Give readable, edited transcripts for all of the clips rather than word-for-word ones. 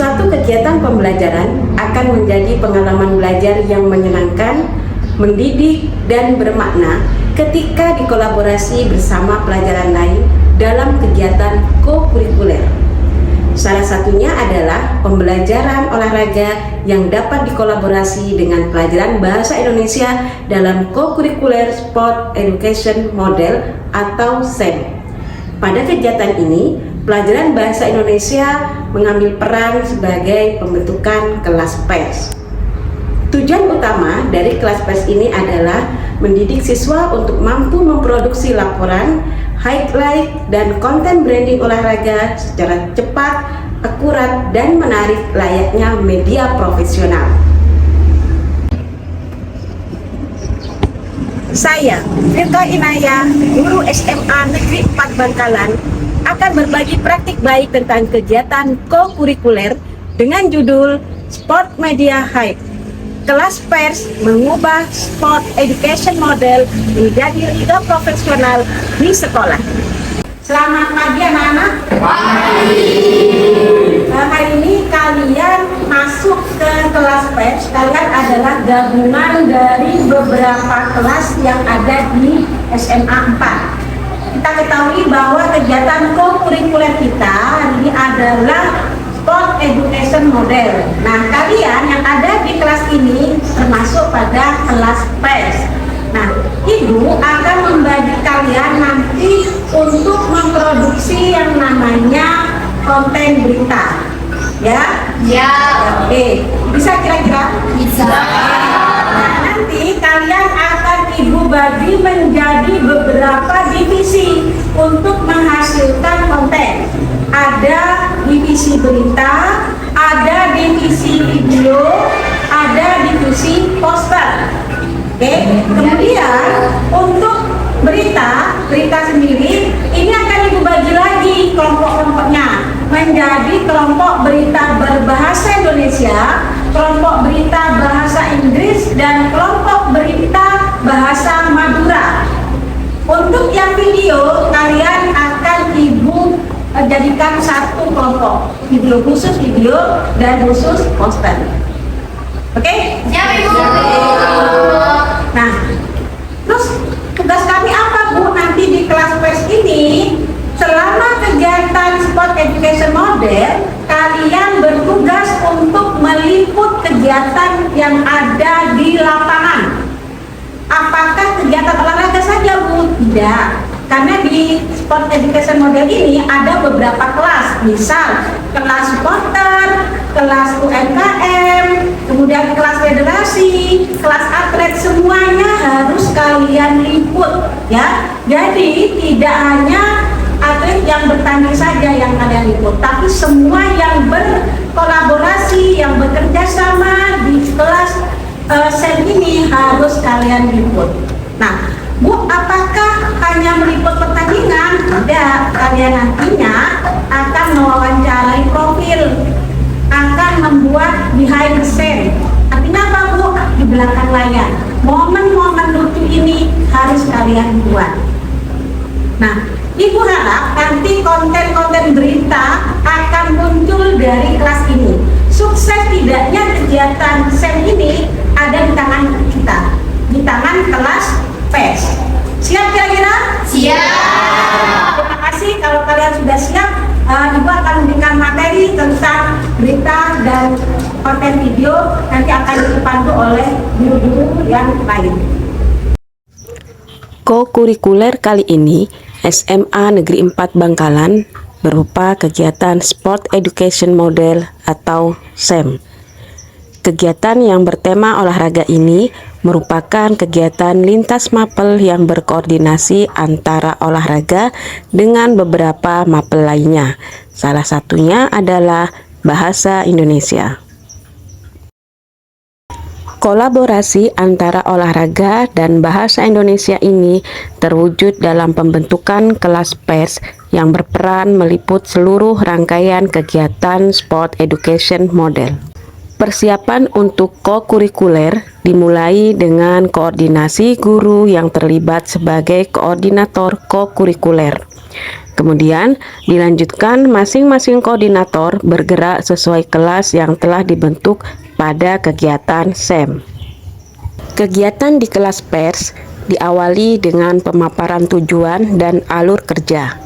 Suatu kegiatan pembelajaran akan menjadi pengalaman belajar yang menyenangkan, mendidik, dan bermakna ketika dikolaborasi bersama pelajaran lain dalam kegiatan co-kurikuler. Salah satunya adalah pembelajaran olahraga yang dapat dikolaborasi dengan pelajaran bahasa Indonesia dalam co-curricular Sport Education Model atau SEM. Pada kegiatan ini, pelajaran bahasa Indonesia mengambil peran sebagai pembentukan kelas pers. Tujuan utama dari kelas pers ini adalah mendidik siswa untuk mampu memproduksi laporan, highlight, dan konten branding olahraga secara cepat, akurat, dan menarik layaknya media profesional. Saya, Firka Inaya, guru SMA Negeri 4 Bangkalan, akan berbagi praktik baik tentang kegiatan co-kurikuler dengan judul Sport Media Hype. Kelas pers mengubah sport education model menjadi liga profesional di sekolah. Selamat pagi anak-anak. Pagi. Hari ini kalian masuk ke kelas pers. Kalian adalah gabungan dari beberapa kelas yang ada di SMA 4. Kita ketahui bahwa kegiatan co-kurikuler kita hari ini adalah Sport Education Model. Nah, kalian yang ada di kelas ini termasuk pada kelas pers. Nah, Ibu akan membagi kalian nanti untuk memproduksi yang namanya konten berita. Ya? Ya. Oke. Bisa kira-kira? Bisa. Nah, nanti kalian akan Ibu bagi menjadi beberapa divisi untuk menghasilkan konten. Ada divisi berita, ada divisi video, ada divisi poster. Oke, kemudian untuk berita sendiri ini akan Ibu bagi lagi kelompok-kelompoknya menjadi kelompok berita berbahasa Indonesia, kelompok berita bahasa Inggris, dan kelompok berita bahasa Madura. Untuk yang video, kalian akan Ibu jadikan satu kelompok, video khusus video dan khusus poster. Oke? Siap, Ibu. Nah, terus tugas kami apa, Bu? Nanti di kelas pers ini, selama kegiatan Sport Education Model, kalian bertugas untuk meliput kegiatan yang ada di lapangan. Apakah kegiatan olahraga saja, Bu? Tidak. Karena di Sport Education Model ini ada beberapa kelas, misal kelas supporter, kelas UMKM, kemudian kelas federasi, kelas atlet, semuanya harus kalian liput, ya. Jadi tidak hanya atlet yang bertanding saja yang kalian liput, tapi semua yang berkolaborasi, yang bekerja sama di kelas SEM ini harus kalian liput. Nah, Bu, apakah hanya meliput pertandingan? Tidak, kalian nantinya akan mewawancarai profil, akan membuat behind the scene. Artinya apa, Bu? Di belakang layar. Momen-momen lucu ini harus kalian buat. Nah, Ibu harap nanti konten-konten berita akan muncul dari kelas ini. Sukses tidaknya kegiatan SEM ini ada di tangan kita, di tangan kelas pers. Siap kira-kira? Siap. Terima kasih. Kalau kalian sudah siap, Ibu akan memberikan materi tentang berita dan konten video. Nanti akan dipandu oleh guru-guru yang lain. Co-kurikuler kali ini SMA Negeri 4 Bangkalan berupa kegiatan Sport Education Model atau SEM. Kegiatan yang bertema olahraga ini merupakan kegiatan lintas mapel yang berkoordinasi antara olahraga dengan beberapa mapel lainnya. Salah satunya adalah bahasa Indonesia. Kolaborasi antara olahraga dan bahasa Indonesia ini terwujud dalam pembentukan kelas pers yang berperan meliput seluruh rangkaian kegiatan Sport Education Model. Persiapan untuk co-kurikuler dimulai dengan koordinasi guru yang terlibat sebagai koordinator co-kurikuler. Kemudian dilanjutkan masing-masing koordinator bergerak sesuai kelas yang telah dibentuk pada kegiatan SEM. Kegiatan di kelas pers diawali dengan pemaparan tujuan dan alur kerja.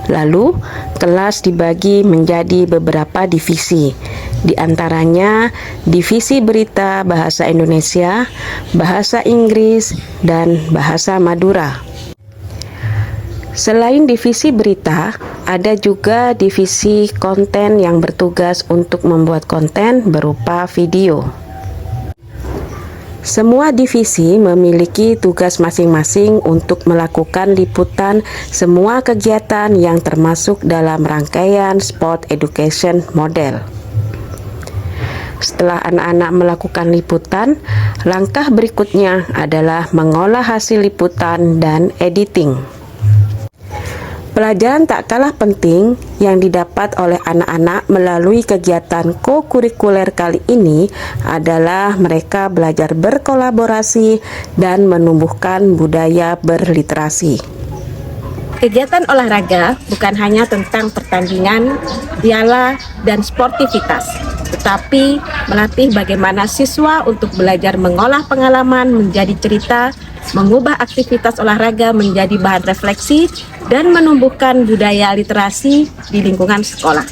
Lalu, kelas dibagi menjadi beberapa divisi, di antaranya divisi berita bahasa Indonesia, bahasa Inggris, dan bahasa Madura. Selain divisi berita, ada juga divisi konten yang bertugas untuk membuat konten berupa video. Semua divisi memiliki tugas masing-masing untuk melakukan liputan semua kegiatan yang termasuk dalam rangkaian Sport Education Model. Setelah anak-anak melakukan liputan, langkah berikutnya adalah mengolah hasil liputan dan editing. Pelajaran tak kalah penting yang didapat oleh anak-anak melalui kegiatan kokurikuler kali ini adalah mereka belajar berkolaborasi dan menumbuhkan budaya berliterasi. Kegiatan olahraga bukan hanya tentang pertandingan, piala, dan sportivitas, tetapi melatih bagaimana siswa untuk belajar mengolah pengalaman menjadi cerita, mengubah aktivitas olahraga menjadi bahan refleksi, dan menumbuhkan budaya literasi di lingkungan sekolah.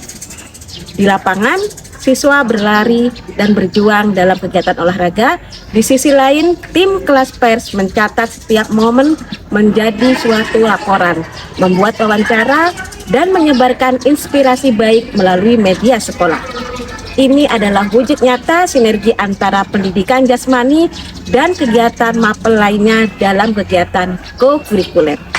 Di lapangan, siswa berlari dan berjuang dalam kegiatan olahraga. Di sisi lain, tim kelas pers mencatat setiap momen menjadi suatu laporan, membuat wawancara, dan menyebarkan inspirasi baik melalui media sekolah. Ini adalah wujud nyata sinergi antara pendidikan jasmani dan kegiatan mapel lainnya dalam kegiatan kokurikuler.